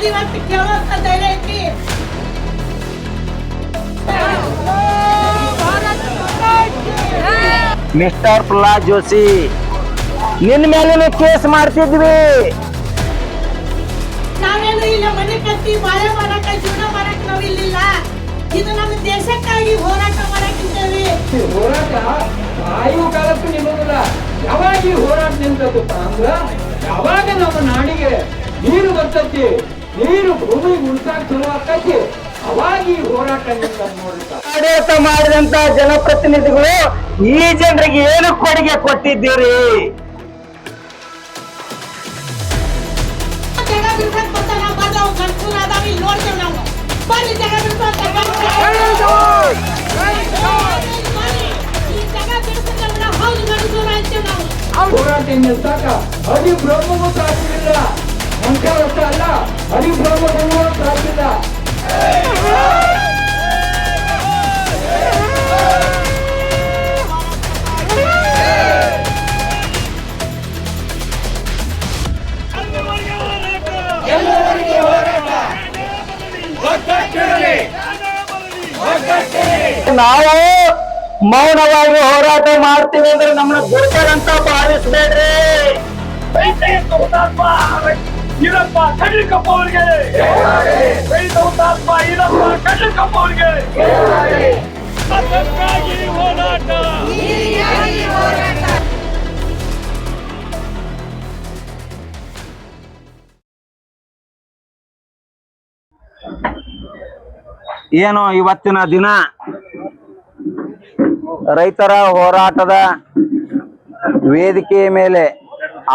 ಇವತ್ತು ಕೇಳೋಂತ ಧೈರ್ಯ ಐತಿ. ಮಿಸ್ಟರ್ ಪ್ರಹ್ಲಾದ್ ಜೋಶಿ, ನಿನ್ನ ಮೇಲೆ ಕೇಸ್ ಮಾಡ್ತಿದ್ವಿ. ನಾವೇನು ಇಲ್ಲ ಮನೆ ಕಟ್ಟಿ ಬಾಳೆ ಮಾಡಕ ಜೀವನ ಮಾಡಕ ನಾವು ಇಲ್ಲಿಲ್ಲ. ಇದು ನಮ್ಮ ದೇಶಕ್ಕಾಗಿ ಹೋರಾಟ ಮಾಡಕ್ಕಿದ್ದೇವೆ. ಹೋರಾಟ ಆಯು ಕಾಲಕ್ಕೂ ನಿಲ್ಲೋದಿಲ್ಲ. ಯಾವಾಗ ಈ ಹೋರಾಟ ನಿಂತದಪ್ಪ ಅಂದ್ರ ಯಾವಾಗ ನಮ್ಮ ನಾಡಿಗೆ ನೀರು ಬರ್ತೈತಿ, ನೀರು ಭೂಮಿ ಉಂಟಾಗಿ ಚಲೋ ಆಕೈತಿ, ಅವಾಗ ಈ ಹೋರಾಟ ನಿಂತ ನೋಡ್ತಾ. ಆಡಳಿತ ಮಾಡಿದಂತ ಜನಪ್ರತಿನಿಧಿಗಳು ಈ ಜನರಿಗೆ ಏನು ಕೊಡುಗೆ ಕೊಟ್ಟಿದ್ದೀರಿ? ಜಗ ಬಿಡ್ಸಕ್ ಬರ್ತಾರ ನಾವು ಬಂದವ ಕರ್ಕೂಲ ಅದಾವ ಇಲ್ಲಿ ನೋಡ್ತೇವೆ ನಾವು. ಬರ್ರಿ ಜಗ ಬಿಡ್ಸಕ್ ಈ ಜಗ ಬಿಡ್ಸಕ್ ನಾವು ಹೌದು ಗಡಿಸೋಣ ಅಂತೇವೆ ನಾವು. ಹೋರಾಟ ನಿಲ್ಸಾಕ ಹರಿಬ್ರಹ್ಮಗೂ ಸಾಧ್ಯವಿಲ್ಲ. ಮಂಕವಷ್ಟ ಅಲ್ಲ, ಹರಿಬ್ರಹ್ಮಗೂ ಸಾಧ್ಯವಿಲ್ಲ. ನಾವು ಮೌನವಾಗಿ ಹೋರಾಟ ಮಾಡ್ತೀವಿ ಅಂದ್ರೆ ನಮ್ಮನ್ನ ಗುರುತರಂತ ಭಾವಿಸ್ಬೇಡ್ರಿ. ಈರಪ್ಪ ಕಡ್ಲಿಕಪ್ಪ ಅವ್ರಿಗೆ, ರೈತ ಹುತಾತ್ಮ ಈರಪ್ಪ ಕಡ್ಲಿಕಪ್ಪ ಅವ್ರಿಗೆ ಅದಕ್ಕಾಗಿ ಹೋರಾಟ. ಏನು ಇವತ್ತಿನ ದಿನ ರೈತರ ಹೋರಾಟದ ವೇದಿಕೆಯ ಮೇಲೆ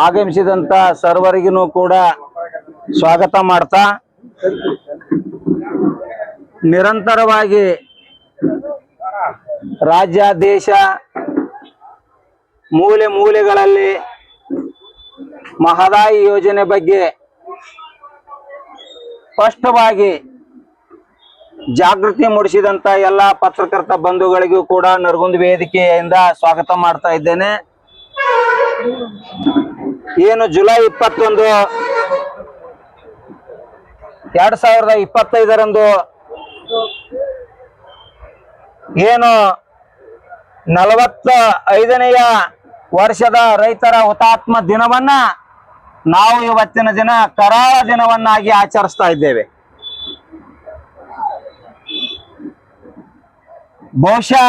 ಆಗಮಿಸಿದಂತ ಸರ್ವರಿಗೂ ಕೂಡ ಸ್ವಾಗತ ಮಾಡ್ತಾ, ನಿರಂತರವಾಗಿ ರಾಜ್ಯ ದೇಶ ಮೂಲೆ ಮೂಲೆಗಳಲ್ಲಿ ಮಹದಾಯಿ ಯೋಜನೆ ಬಗ್ಗೆ ಸ್ಪಷ್ಟವಾಗಿ ಜಾಗೃತಿ ಮೂಡಿಸಿದಂತ ಎಲ್ಲ ಪತ್ರಕರ್ತ ಬಂಧುಗಳಿಗೂ ಕೂಡ ನರಗುಂದ ವೇದಿಕೆಯಿಂದ ಸ್ವಾಗತ ಮಾಡ್ತಾ ಇದ್ದೇನೆ. ಏನು ಜುಲೈ 21, 2025 ಏನು 45ನೆಯ ವರ್ಷದ ರೈತರ ಹುತಾತ್ಮ ದಿನವನ್ನ ನಾವು ಇವತ್ತಿನ ದಿನ ಕರಾಳ ದಿನವನ್ನಾಗಿ ಆಚರಿಸ್ತಾ ಇದ್ದೇವೆ. ಬಹುಶಃ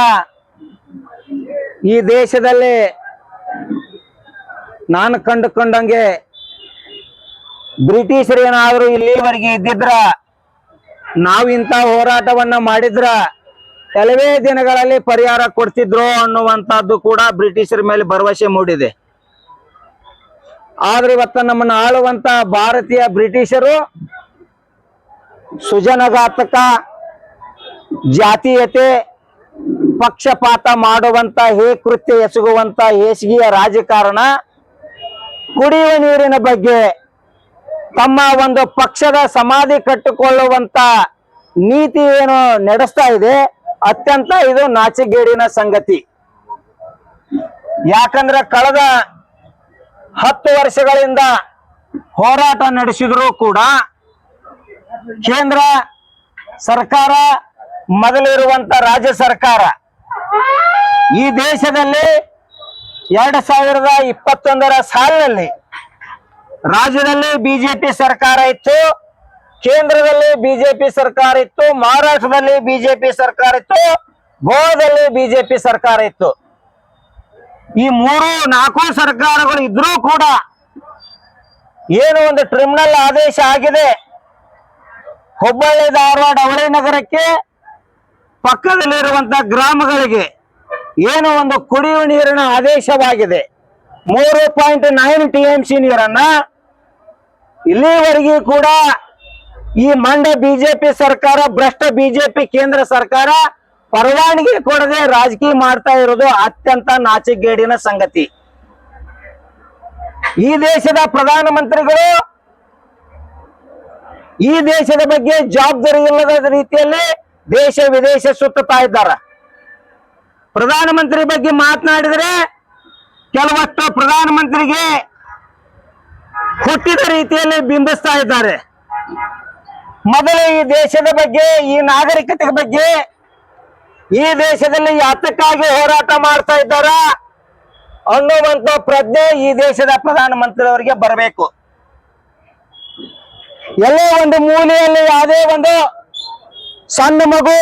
ಈ ದೇಶದಲ್ಲಿ ನಾನು ಕಂಡುಕೊಂಡಂಗೆ ಬ್ರಿಟಿಷರು ಏನಾದರೂ ಇಲ್ಲಿವರೆಗೆ ಇದ್ದಿದ್ರ, ನಾವು ಇಂಥ ಹೋರಾಟವನ್ನ ಮಾಡಿದ್ರ ಕೆಲವೇ ದಿನಗಳಲ್ಲಿ ಪರಿಹಾರ ಕೊಡ್ತಿದ್ರು ಅನ್ನುವಂಥದ್ದು ಕೂಡ ಬ್ರಿಟಿಷರ ಮೇಲೆ ಭರವಸೆ ಮೂಡಿದೆ. ಆದ್ರೆ ಇವತ್ತ ನಮ್ಮನ್ನ ಆಳುವಂತ ಭಾರತೀಯ ಬ್ರಿಟಿಷರು ಸುಜನಘಾತಕ, ಜಾತೀಯತೆ, ಪಕ್ಷಪಾತ ಮಾಡುವಂತ, ಕೃತ್ಯ ಎಸಗುವಂತ ಹೇಸಿಗೆಯ ರಾಜಕಾರಣ, ಕುಡಿಯುವ ನೀರಿನ ಬಗ್ಗೆ ತಮ್ಮ ಒಂದು ಪಕ್ಷದ ಸಮಾಧಿ ಕಟ್ಟಿಕೊಳ್ಳುವಂತ ನೀತಿ ಏನು ನಡೆಸ್ತಾ ಇದೆ, ಅತ್ಯಂತ ಇದು ನಾಚಿಗೇಡಿನ ಸಂಗತಿ. ಯಾಕಂದ್ರೆ ಕಳೆದ 10 ವರ್ಷಗಳಿಂದ ಹೋರಾಟ ನಡೆಸಿದ್ರು ಕೂಡ ಕೇಂದ್ರ ಸರ್ಕಾರ, ಮೊದಲಿರುವಂತ ರಾಜ್ಯ ಸರ್ಕಾರ ಈ ದೇಶದಲ್ಲಿ 2021 ಸಾಲಿನಲ್ಲಿ ರಾಜ್ಯದಲ್ಲಿ ಬಿಜೆಪಿ ಸರ್ಕಾರ ಇತ್ತು, ಕೇಂದ್ರದಲ್ಲಿ ಬಿಜೆಪಿ ಸರ್ಕಾರ ಇತ್ತು, ಮಹಾರಾಷ್ಟ್ರದಲ್ಲಿ ಬಿಜೆಪಿ ಸರ್ಕಾರ ಇತ್ತು, ಗೋವಾದಲ್ಲಿ ಬಿಜೆಪಿ ಸರ್ಕಾರ ಇತ್ತು. ಈ 3-4 ಸರ್ಕಾರಗಳು ಇದ್ರೂ ಕೂಡ ಏನು ಒಂದು ಟ್ರಿಬ್ಯುನಲ್ ಆದೇಶ ಆಗಿದೆ, ಹುಬ್ಬಳ್ಳಿ, ಧಾರವಾಡ, ಅವಳಿ ನಗರಕ್ಕೆ ಪಕ್ಕದಲ್ಲಿರುವಂತ ಗ್ರಾಮಗಳಿಗೆ ಏನು ಒಂದು ಕುಡಿಯುವ ನೀರಿನ ಆದೇಶವಾಗಿದೆ. 3.9 TMC ನೀರನ್ನ ಇಲ್ಲಿವರೆಗೂ ಕೂಡ ಈ ಮಂಡ್ಯ ಬಿಜೆಪಿ ಸರ್ಕಾರ, ಭ್ರಷ್ಟ ಬಿಜೆಪಿ ಕೇಂದ್ರ ಸರ್ಕಾರ ಪರವಾನಗಿ ಕೊಡದೆ ರಾಜಕೀಯ ಮಾಡ್ತಾ ಇರೋದು ಅತ್ಯಂತ ನಾಚಿಗೇಡಿನ ಸಂಗತಿ. ಈ ದೇಶದ ಪ್ರಧಾನಮಂತ್ರಿಗಳು ಈ ದೇಶದ ಬಗ್ಗೆ ಜವಾಬ್ದಾರಿ ಇಲ್ಲದ ರೀತಿಯಲ್ಲಿ ದೇಶ ವಿದೇಶ ಸುತ್ತುತ್ತಾ ಇದ್ದಾರೆ. ಪ್ರಧಾನಮಂತ್ರಿ ಬಗ್ಗೆ ಮಾತನಾಡಿದರೆ ಕೆಲವಷ್ಟು ಪ್ರಧಾನಮಂತ್ರಿಗೆ ಹುಟ್ಟಿದ ರೀತಿಯಲ್ಲಿ ಬಿಂಬಿಸ್ತಾ ಇದ್ದಾರೆ. ಮೊದಲು ಈ ದೇಶದ ಬಗ್ಗೆ, ಈ ನಾಗರಿಕತೆ ಬಗ್ಗೆ, ಈ ದೇಶದಲ್ಲಿ ಯಾತಕ್ಕಾಗಿ ಹೋರಾಟ ಮಾಡ್ತಾ ಇದ್ದಾರ ಅನ್ನುವಂತ ಪ್ರಜ್ಞೆ ಈ ದೇಶದ ಪ್ರಧಾನಮಂತ್ರಿ ಅವರಿಗೆ ಬರಬೇಕು. ಎಲ್ಲೋ ಒಂದು ಮೂಲೆಯಲ್ಲಿ ಯಾವುದೇ ಒಂದು ಸಣ್ಣ ಮಗು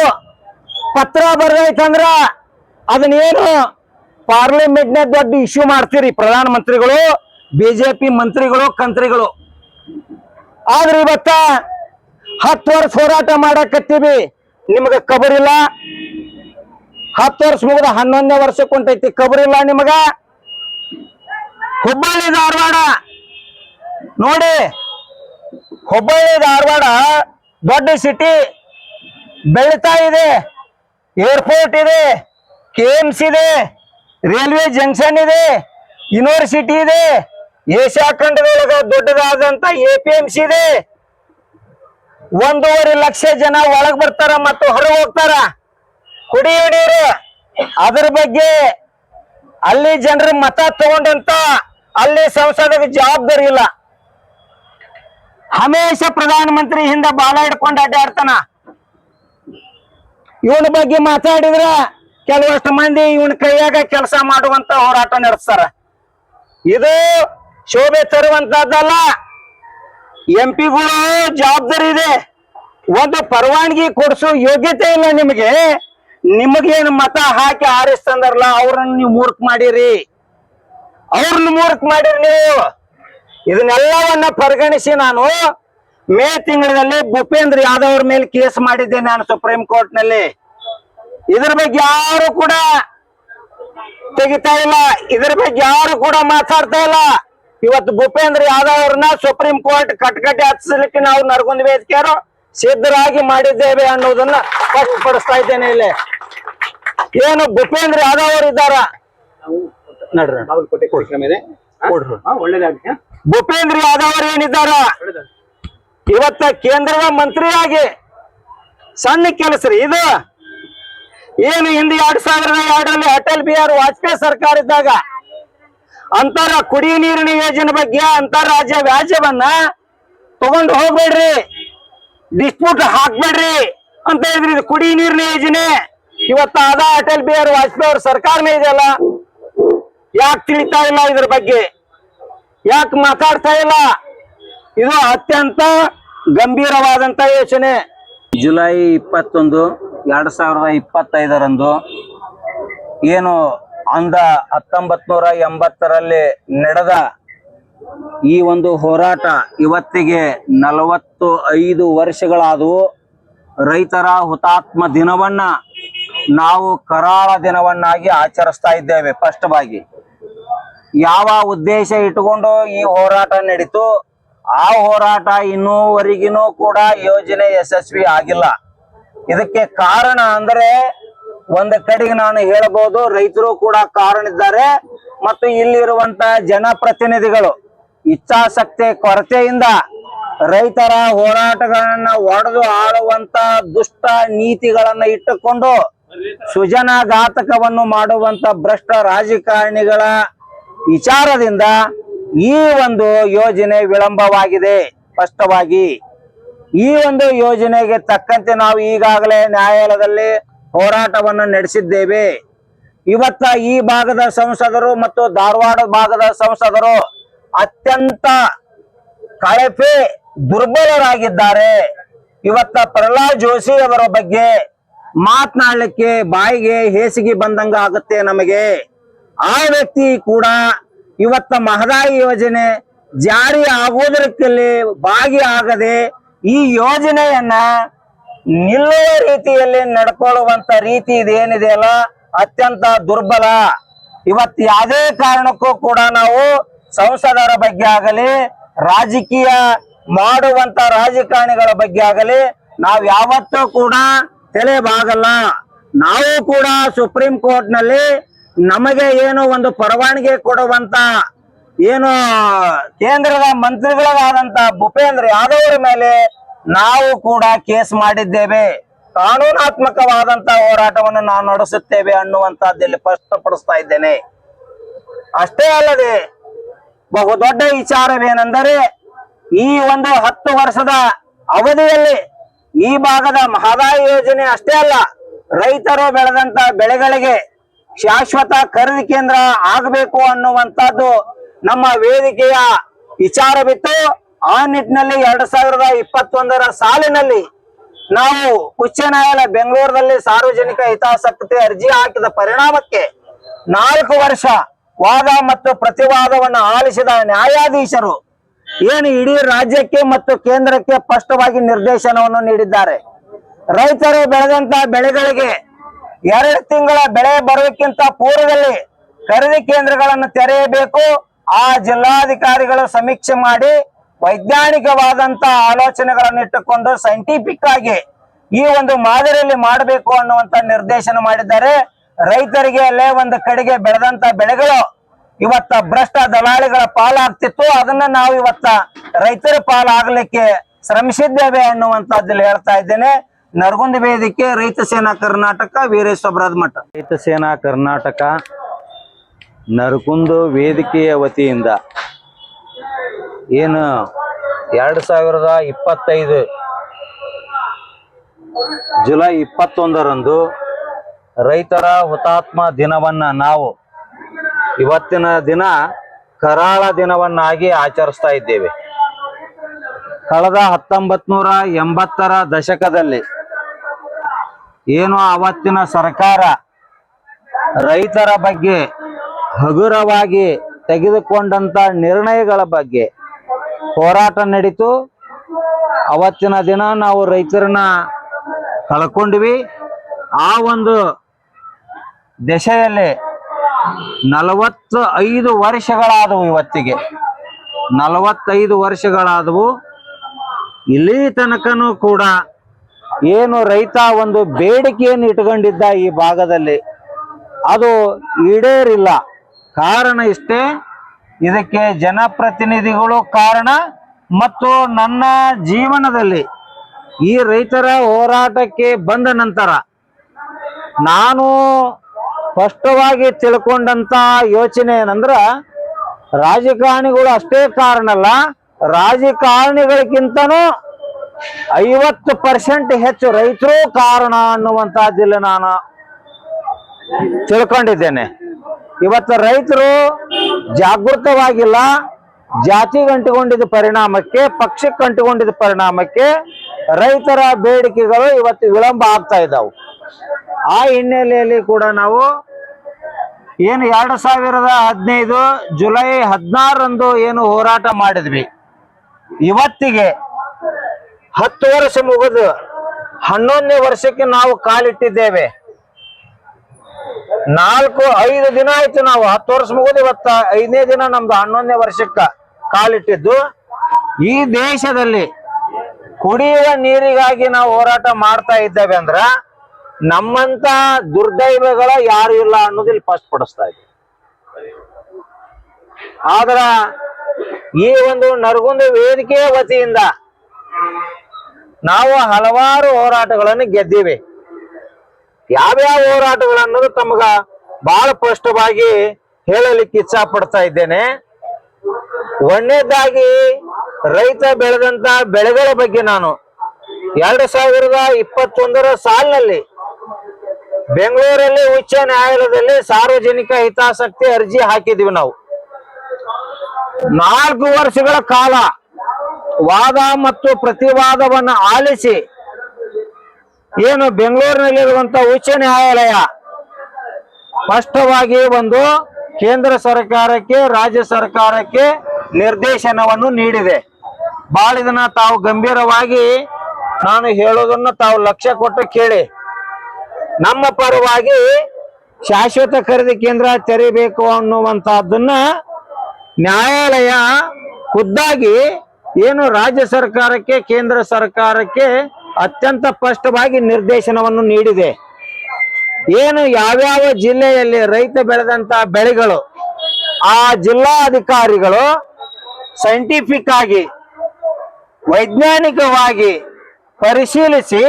ಪತ್ರ ಬರ್ದೈತಂದ್ರ ಅದನ್ನೇನು ಪಾರ್ಲಿಮೆಂಟ್ನ ದೊಡ್ಡ ಇಶ್ಯೂ ಮಾಡ್ತೀರಿ ಪ್ರಧಾನಮಂತ್ರಿಗಳು, ಬಿಜೆಪಿ ಮಂತ್ರಿಗಳು, ಕಂತ್ರಿಗಳು. ಆದ್ರೆ ಇವತ್ತ 10 ವರ್ಷ ಹೋರಾಟ ಮಾಡಕತ್ತೀವಿ, ನಿಮಗ ಖಬರಿಲ್ಲ. 10 ವರ್ಷ ಮುಗಿದ 11ನೇ ವರ್ಷಕ್ಕೆ ಹೊಂಟೈತಿ, ಖಬರಿಲ್ಲ ನಿಮಗ. ಹುಬ್ಬಳ್ಳಿ ಧಾರವಾಡ ನೋಡಿ, ಹುಬ್ಬಳ್ಳಿ ಧಾರವಾಡ ದೊಡ್ಡ ಸಿಟಿ ಬೆಳೀತಾ ಇದೆ. ಏರ್ಪೋರ್ಟ್ ಇದೆ, KMC ಇದೆ, ರೈಲ್ವೆ ಜಂಕ್ಷನ್ ಇದೆ, ಯೂನಿವರ್ಸಿಟಿ ಇದೆ, ಏಷ್ಯಾ ಖಂಡದೊಳಗ ದೊಡ್ಡದಾದಂತ APMC ಇದೆ. 1.5 ಲಕ್ಷ ಜನ ಒಳಗ್ ಬರ್ತಾರ ಮತ್ತು ಹೊರಗೆ ಹೋಗ್ತಾರ. ಕುಡಿಯುವ ನೀರು ಅದ್ರ ಬಗ್ಗೆ ಅಲ್ಲಿ ಜನರ ಮತ ತಗೊಂಡಂತ ಅಲ್ಲಿ ಸಂಸದಕ್ಕೆ ಜವಾಬ್ದಾರಿ ಇಲ್ಲ. ಹಮೇಶ ಪ್ರಧಾನಮಂತ್ರಿ ಹಿಂದೆ ಬಾಲ ಹಿಡ್ಕೊಂಡು ಅಡ್ಡಾಡ್ತಾನ. ಇವನ ಬಗ್ಗೆ ಮಾತಾಡಿದ್ರ ಕೆಲವಷ್ಟು ಮಂದಿ ಇವನ ಕೈಯಾಗ ಕೆಲಸ ಮಾಡುವಂತ ಹೋರಾಟ ನಡೆಸ್ತಾರ. ಇದು ಶೋಭೆ ತರುವಂತದ್ದಲ್ಲ. MP ಗಳು ಜವಾಬ್ದಾರಿ ಇದೆ. ಒಂದು ಪರವಾನಗಿ ಕೊಡಿಸೋ ಯೋಗ್ಯತೆ ಇಲ್ಲ ನಿಮಗೆ. ನಿಮಗೇನು ಮತ ಹಾಕಿ ಆರಿಸ್ತಂದ್ರಲ್ಲ ಅವ್ರನ್ನ ನೀವು ಮೂರ್ಖ ಮಾಡಿರಿ, ಅವ್ರನ್ನ ಮೂರ್ಖ ಮಾಡಿರಿ ನೀವು. ಇದನ್ನೆಲ್ಲವನ್ನ ಪರಿಗಣಿಸಿ ನಾನು ಮೇ ತಿಂಗಳಲ್ಲಿ ಭೂಪೇಂದ್ರ ಯಾದವ್ ಅವ್ರ ಮೇಲೆ ಕೇಸ್ ಮಾಡಿದ್ದೆ ನಾನು ಸುಪ್ರೀಂ ಕೋರ್ಟ್ ನಲ್ಲಿ. ಇದ್ರ ಬಗ್ಗೆ ಯಾರು ಕೂಡ ತೆಗಿತಾ ಇಲ್ಲ, ಇದ್ರ ಬಗ್ಗೆ ಯಾರು ಕೂಡ ಮಾತಾಡ್ತಾ ಇಲ್ಲ. ಇವತ್ತು ಭೂಪೇಂದ್ರ ಯಾದವ್ ಅವ್ರನ್ನ ಸುಪ್ರೀಂ ಕೋರ್ಟ್ ಕಟ್ಕಟ್ಟೆ ಹಚ್ಚಲಿಕ್ಕೆ ನಾವು ನರಗುಂದ ವೇದಿಕೆಯರು ಸಿದ್ಧರಾಗಿ ಮಾಡಿದ್ದೇವೆ ಅನ್ನೋದನ್ನ ಸ್ಪಷ್ಟಪಡಿಸ್ತಾ ಇದ್ದೇನೆ. ಇಲ್ಲಿ ಏನು ಭೂಪೇಂದ್ರ ಯಾದವ್ ಅವರು ಇದ್ದಾರ ನೋಡ್ರಿ, ಭೂಪೇಂದ್ರ ಯಾದವ್ ಅವರು ಏನಿದ್ದಾರ ಇವತ್ತ ಕೇಂದ್ರದ ಮಂತ್ರಿಯಾಗಿ ಸಣ್ಣ ಕೆಲಸ ರೀ ಇದು. ಏನು ಹಿಂದೆ 2002ರಲ್ಲಿ ಅಟಲ್ ಬಿಹಾರಿ ವಾಜಪೇಯಿ ಸರ್ಕಾರ ಇದ್ದಾಗ ಅಂತರ ಕುಡಿಯ ನೀರಿನ ಯೋಜನೆ ಬಗ್ಗೆ ಅಂತಾರಾಜ್ಯ ವ್ಯಾಜ್ಯವನ್ನ ತಗೊಂಡು ಹೋಗ್ಬೇಡ್ರಿ, ಡಿಸ್ಪ್ಯೂಟ್ ಹಾಕ್ಬೇಡ್ರಿ ಅಂತ ಹೇಳಿದ್ರಿ. ಇದು ಕುಡಿಯ ನೀರಿನ ಯೋಜನೆ ಇವತ್ತ ಅದ ಅಟಲ್ ಬಿಹಾರಿ ವಾಜಪೇಯಿ ಅವ್ರ ಸರ್ಕಾರನೇ ಇದೆಯಲ್ಲ. ಯಾಕೆ ತಿಳಿತಾ ಇಲ್ಲ ಇದ್ರ ಬಗ್ಗೆ, ಯಾಕೆ ಮಾತಾಡ್ತಾ ಇಲ್ಲ? ಇದು ಅತ್ಯಂತ ಗಂಭೀರವಾದಂತ ಯೋಚನೆ. ಜುಲೈ 21, 2025ರಂದು ಏನು 1980ರಲ್ಲಿ ನಡೆದ ಈ ಒಂದು ಹೋರಾಟ ಇವತ್ತಿಗೆ 45 ವರ್ಷಗಳಾದವು. ರೈತರ ಹುತಾತ್ಮ ದಿನವನ್ನ ನಾವು ಕರಾಳ ದಿನವನ್ನಾಗಿ ಆಚರಿಸ್ತಾ ಇದ್ದೇವೆ. ಸ್ಪಷ್ಟವಾಗಿ ಯಾವ ಉದ್ದೇಶ ಇಟ್ಟುಕೊಂಡು ಈ ಹೋರಾಟ ನಡೀತು, ಆ ಹೋರಾಟ ಇನ್ನೂವರೆಗಿನೂ ಕೂಡ ಯೋಜನೆ ಯಶಸ್ವಿ ಆಗಿಲ್ಲ. ಇದಕ್ಕೆ ಕಾರಣ ಅಂದ್ರೆ ಒಂದ್ ಕಡೆಗೆ ನಾನು ಹೇಳಬಹುದು, ರೈತರು ಕೂಡ ಕಾರಣ ಇದ್ದಾರೆ ಮತ್ತು ಇಲ್ಲಿರುವಂತ ಜನಪ್ರತಿನಿಧಿಗಳು ಇಚ್ಛಾಶಕ್ತಿ ಕೊರತೆಯಿಂದ ರೈತರ ಹೋರಾಟಗಳನ್ನ ಒಡೆದು ಆಳುವಂತ ದುಷ್ಟ ನೀತಿಗಳನ್ನ ಇಟ್ಟುಕೊಂಡು ಸುಜನಘಾತಕವನ್ನು ಮಾಡುವಂತ ಭ್ರಷ್ಟ ರಾಜಕಾರಣಿಗಳ ವಿಚಾರದಿಂದ ಈ ಒಂದು ಯೋಜನೆ ವಿಳಂಬವಾಗಿದೆ. ಸ್ಪಷ್ಟವಾಗಿ ಈ ಒಂದು ಯೋಜನೆಗೆ ತಕ್ಕಂತೆ ನಾವು ಈಗಾಗಲೇ ನ್ಯಾಯಾಲಯದಲ್ಲಿ ಹೋರಾಟವನ್ನು ನಡೆಸಿದ್ದೇವೆ. ಇವತ್ತ ಈ ಭಾಗದ ಸಂಸದರು ಮತ್ತು ಧಾರವಾಡ ಭಾಗದ ಸಂಸದರು ಅತ್ಯಂತ ಕಳಪೆ ದುರ್ಬಲರಾಗಿದ್ದಾರೆ. ಇವತ್ತ ಪ್ರಹ್ಲಾದ್ ಜೋಶಿ ಅವರ ಬಗ್ಗೆ ಮಾತನಾಡಲಿಕ್ಕೆ ಬಾಯಿಗೆ ಹೇಸಿಗೆ ಬಂದಂಗ ಆಗುತ್ತೆ ನಮಗೆ. ಆ ವ್ಯಕ್ತಿ ಕೂಡ ಇವತ್ತ ಮಹದಾಯಿ ಯೋಜನೆ ಜಾರಿ ಆಗುವುದರಲ್ಲಿ ಭಾಗಿಯಾಗದೆ ಈ ಯೋಜನೆಯನ್ನ ನಿಲ್ಲುವ ರೀತಿಯಲ್ಲಿ ನಡ್ಕೊಳ್ಳುವಂತ ರೀತಿ ಇದೇನಿದೆಯಲ್ಲ ಅತ್ಯಂತ ದುರ್ಬಲ. ಇವತ್ತು ಯಾವುದೇ ಕಾರಣಕ್ಕೂ ಕೂಡ ನಾವು ಸಂಸದರ ಬಗ್ಗೆ ಆಗಲಿ, ರಾಜಕೀಯ ಮಾಡುವಂತ ರಾಜಕಾರಣಿಗಳ ಬಗ್ಗೆ ಆಗಲಿ ನಾವ್ ಯಾವತ್ತೂ ಕೂಡ ತಲೆ ಬಾಗಲ್ಲ. ನಾವು ಕೂಡ ಸುಪ್ರೀಂ ಕೋರ್ಟ್ ನಲ್ಲಿ ನಮಗೆ ಏನು ಒಂದು ಪರವಾನಗಿ ಕೊಡುವಂತ ಏನು ಕೇಂದ್ರದ ಮಂತ್ರಿಗಳಾದಂತ ಭೂಪೇಂದ್ರ ಯಾದವ್ ಅವರ ಮೇಲೆ ನಾವು ಕೂಡ ಕೇಸ್ ಮಾಡಿದ್ದೇವೆ. ಕಾನೂನಾತ್ಮಕವಾದಂತ ಹೋರಾಟವನ್ನು ನಾವು ನಡೆಸುತ್ತೇವೆ ಅನ್ನುವಂತಹದ್ದಲ್ಲಿ ಸ್ಪಷ್ಟಪಡಿಸ್ತಾ ಇದ್ದೇನೆ. ಅಷ್ಟೇ ಅಲ್ಲದೆ ಬಹುದೊಡ್ಡ ವಿಚಾರವೇನೆಂದರೆ ಈ ಒಂದು 10 ವರ್ಷದ ಅವಧಿಯಲ್ಲಿ ಈ ಭಾಗದ ಮಹದಾಯಿ ಯೋಜನೆ ಅಷ್ಟೇ ಅಲ್ಲ, ರೈತರು ಬೆಳೆದಂತ ಬೆಳೆಗಳಿಗೆ ಶಾಶ್ವತ ಖರೀದಿ ಕೇಂದ್ರ ಆಗಬೇಕು ಅನ್ನುವಂತದ್ದು ನಮ್ಮ ವೇದಿಕೆಯ ವಿಚಾರವಿತ್ತು. ಆ ನಿಟ್ಟಿನಲ್ಲಿ 2021 ಸಾಲಿನಲ್ಲಿ ನಾವು ಉಚ್ಚ ನ್ಯಾಯಾಲಯ ಬೆಂಗಳೂರಿನಲ್ಲಿ ಸಾರ್ವಜನಿಕ ಹಿತಾಸಕ್ತಿ ಅರ್ಜಿ ಹಾಕಿದ ಪರಿಣಾಮಕ್ಕೆ 4 ವರ್ಷ ವಾದ ಮತ್ತು ಪ್ರತಿವಾದವನ್ನು ಆಲಿಸಿದ ನ್ಯಾಯಾಧೀಶರು ಏನು ಇಡೀ ರಾಜ್ಯಕ್ಕೆ ಮತ್ತು ಕೇಂದ್ರಕ್ಕೆ ಸ್ಪಷ್ಟವಾಗಿ ನಿರ್ದೇಶನವನ್ನು ನೀಡಿದ್ದಾರೆ. ರೈತರು ಬೆಳೆದಂತ ಬೆಳೆಗಳಿಗೆ 2 ತಿಂಗಳ ಬೆಳೆ ಬರೋಕ್ಕಿಂತ ಪೂರ್ವದಲ್ಲಿ ಖರೀದಿ ಕೇಂದ್ರಗಳನ್ನು ತೆರೆಯಬೇಕು. ಆ ಜಿಲ್ಲಾಧಿಕಾರಿಗಳು ಸಮೀಕ್ಷೆ ಮಾಡಿ ವೈಜ್ಞಾನಿಕವಾದಂತ ಆಲೋಚನೆಗಳನ್ನು ಇಟ್ಟುಕೊಂಡು ಸೈಂಟಿಫಿಕ್ ಆಗಿ ಈ ಒಂದು ಮಾದರಿಯಲ್ಲಿ ಮಾಡಬೇಕು ಅನ್ನುವಂತ ನಿರ್ದೇಶನ ಮಾಡಿದ್ದಾರೆ. ರೈತರಿಗೆ ಅಲ್ಲೇ ಒಂದು ಕಡೆಗೆ ಬೆಳೆದಂತ ಬೆಳೆಗಳು ಇವತ್ತ ಭ್ರಷ್ಟ ದಲಾಳಿಗಳ ಪಾಲಾಗ್ತಿತ್ತು, ಅದನ್ನ ನಾವು ಇವತ್ತ ರೈತರ ಪಾಲಾಗ್ಲಿಕ್ಕೆ ಶ್ರಮಿಸಿದ್ದೇವೆ ಅನ್ನುವಂತದ್ದಲ್ಲಿ ಹೇಳ್ತಾ ಇದ್ದೇನೆ. ನರಗುಂದ ವೇದಿಕೆ ರೈತ ಸೇನಾ ಕರ್ನಾಟಕ ವೀರೇಶ್ವರ ಮಠ. ರೈತ ಸೇನಾ ಕರ್ನಾಟಕ ನರಗುಂದ ವೇದಿಕೆಯ ವತಿಯಿಂದ ಏನು 2025 ಜುಲೈ 21ರಂದು ರೈತರ ಹುತಾತ್ಮ ದಿನವನ್ನ ನಾವು ಇವತ್ತಿನ ದಿನ ಕರಾಳ ದಿನವನ್ನಾಗಿ ಆಚರಿಸ್ತಾ ಇದ್ದೇವೆ. ಕಳೆದ 1980ರ ದಶಕದಲ್ಲಿ ಏನು ಅವತ್ತಿನ ಸರ್ಕಾರ ರೈತರ ಬಗ್ಗೆ ಹಗುರವಾಗಿ ತೆಗೆದುಕೊಂಡಂತ ನಿರ್ಣಯಗಳ ಬಗ್ಗೆ ಹೋರಾಟ ನಡೀತು. ಅವತ್ತಿನ ದಿನ ನಾವು ರೈತರನ್ನ ಕಳ್ಕೊಂಡ್ವಿ. ಆ ಒಂದು ದಶೆಯಲ್ಲಿ 45 ವರ್ಷಗಳಾದವು. ಇವತ್ತಿಗೆ 45 ವರ್ಷಗಳಾದವು. ಇಲ್ಲಿ ತನಕನೂ ಕೂಡ ಏನು ರೈತ ಒಂದು ಬೇಡಿಕೆಯನ್ನು ಇಟ್ಕೊಂಡಿದ್ದ ಈ ಭಾಗದಲ್ಲಿ ಅದು ಈಡೇರಿಲ್ಲ. ಕಾರಣ ಇಷ್ಟೇ, ಇದಕ್ಕೆ ಜನಪ್ರತಿನಿಧಿಗಳು ಕಾರಣ ಮತ್ತು ನನ್ನ ಜೀವನದಲ್ಲಿ ಈ ರೈತರ ಹೋರಾಟಕ್ಕೆ ಬಂದ ನಂತರ ನಾನು ಸ್ಪಷ್ಟವಾಗಿ ತಿಳ್ಕೊಂಡಂತ ಯೋಚನೆ ಏನಂದ್ರ ರಾಜಕಾರಣಿಗಳು ಅಷ್ಟೇ ಕಾರಣ ಅಲ್ಲ, ರಾಜಕಾರಣಿಗಳಿಗಿಂತನೂ 50% ಹೆಚ್ಚು ರೈತರು ಕಾರಣ ಅನ್ನುವಂತಹದ್ದಿಲ್ಲ ನಾನು ತಿಳ್ಕೊಂಡಿದ್ದೇನೆ. ಇವತ್ತು ರೈತರು ಜಾಗೃತವಾಗಿಲ್ಲ. ಜಾತಿಗೆ ಅಂಟಿಕೊಂಡಿದ್ದ ಪರಿಣಾಮಕ್ಕೆ, ಪಕ್ಷಕ್ಕೆ ಅಂಟಿಕೊಂಡಿದ್ದ ಪರಿಣಾಮಕ್ಕೆ ರೈತರ ಬೇಡಿಕೆಗಳು ಇವತ್ತು ವಿಳಂಬ ಆಗ್ತಾ ಇದ್ದಾವೆ. ಆ ಹಿನ್ನೆಲೆಯಲ್ಲಿ ಕೂಡ ನಾವು ಏನು 2015 ಜುಲೈ 16ರಂದು ಏನು ಹೋರಾಟ ಮಾಡಿದ್ವಿ, ಇವತ್ತಿಗೆ 10 ವರ್ಷ ಮುಗಿದು 11ನೇ ವರ್ಷಕ್ಕೆ ನಾವು ಕಾಲಿಟ್ಟಿದ್ದೇವೆ. 4-5 ದಿನ ಆಯ್ತು. ನಾವು 10 ವರ್ಷ ಮುಗಿದು ಇವತ್ತ 5ನೇ ದಿನ ನಮ್ದು 11ನೇ ವರ್ಷಕ್ಕ ಕಾಲಿಟ್ಟಿದ್ದು. ಈ ದೇಶದಲ್ಲಿ ಕುಡಿಯುವ ನೀರಿಗಾಗಿ ನಾವು ಹೋರಾಟ ಮಾಡ್ತಾ ಇದ್ದೇವೆ ಅಂದ್ರ ನಮ್ಮಂತ ದುರ್ದೈವಗಳ ಯಾರು ಇಲ್ಲ ಅನ್ನೋದಿಲ್ಲಿ ಸ್ಪಷ್ಟಪಡಿಸ್ತಾ ಇದೆ. ಆದ್ರ ಈ ಒಂದು ನರಗುಂದ ವೇದಿಕೆಯ ವತಿಯಿಂದ ನಾವು ಹಲವಾರು ಹೋರಾಟಗಳನ್ನು ಗೆದ್ದೀವಿ. ಯಾವ್ಯಾವ ಹೋರಾಟಗಳು ಅನ್ನೋದು ತಮಗ ಬಹಳ ಸ್ಪಷ್ಟವಾಗಿ ಹೇಳಲಿಕ್ಕೆ ಇಚ್ಛಾ ಪಡ್ತಾ ಇದ್ದೇನೆ. ಒಂದನೇದಾಗಿ ರೈತ ಬೆಳೆದಂತ ಬೆಳೆಗಳ ಬಗ್ಗೆ ನಾನು 2021ರ ಸಾಲಿನಲ್ಲಿ ಬೆಂಗಳೂರಲ್ಲಿ ಉಚ್ಚ ನ್ಯಾಯಾಲಯದಲ್ಲಿ ಸಾರ್ವಜನಿಕ ಹಿತಾಸಕ್ತಿ ಅರ್ಜಿ ಹಾಕಿದ್ವಿ. ನಾವು 4 ವರ್ಷಗಳ ಕಾಲ ವಾದ ಮತ್ತು ಪ್ರತಿವಾದವನ್ನು ಆಲಿಸಿ ಏನು ಬೆಂಗಳೂರಿನಲ್ಲಿರುವಂತ ಉಚ್ಚ ನ್ಯಾಯಾಲಯ ಸ್ಪಷ್ಟವಾಗಿ ಒಂದು ಕೇಂದ್ರ ಸರ್ಕಾರಕ್ಕೆ, ರಾಜ್ಯ ಸರ್ಕಾರಕ್ಕೆ ನಿರ್ದೇಶನವನ್ನು ನೀಡಿದೆ. ಬಹಳ ಇದನ್ನ ತಾವು ಗಂಭೀರವಾಗಿ ನಾನು ಹೇಳೋದನ್ನ ತಾವು ಲಕ್ಷ್ಯ ಕೊಟ್ಟು ಕೇಳಿ. ನಮ್ಮ ಪರವಾಗಿ ಶಾಶ್ವತ ಖರೀದಿ ಕೇಂದ್ರ ತೆರೀಬೇಕು ಅನ್ನುವಂತಹದ್ದನ್ನ ನ್ಯಾಯಾಲಯ ಖುದ್ದಾಗಿ ಏನು ರಾಜ್ಯ ಸರ್ಕಾರಕ್ಕೆ, ಕೇಂದ್ರ ಸರ್ಕಾರಕ್ಕೆ ಅತ್ಯಂತ ಸ್ಪಷ್ಟವಾಗಿ ನಿರ್ದೇಶನವನ್ನು ನೀಡಿದೆ. ಏನು ಯಾವ್ಯಾವ ಜಿಲ್ಲೆಯಲ್ಲಿ ರೈತ ಬೆಳೆದಂತ ಬೆಳೆಗಳು ಆ ಜಿಲ್ಲಾಧಿಕಾರಿಗಳು ಸೈಂಟಿಫಿಕ್ ಆಗಿ ವೈಜ್ಞಾನಿಕವಾಗಿ ಪರಿಶೀಲಿಸಿ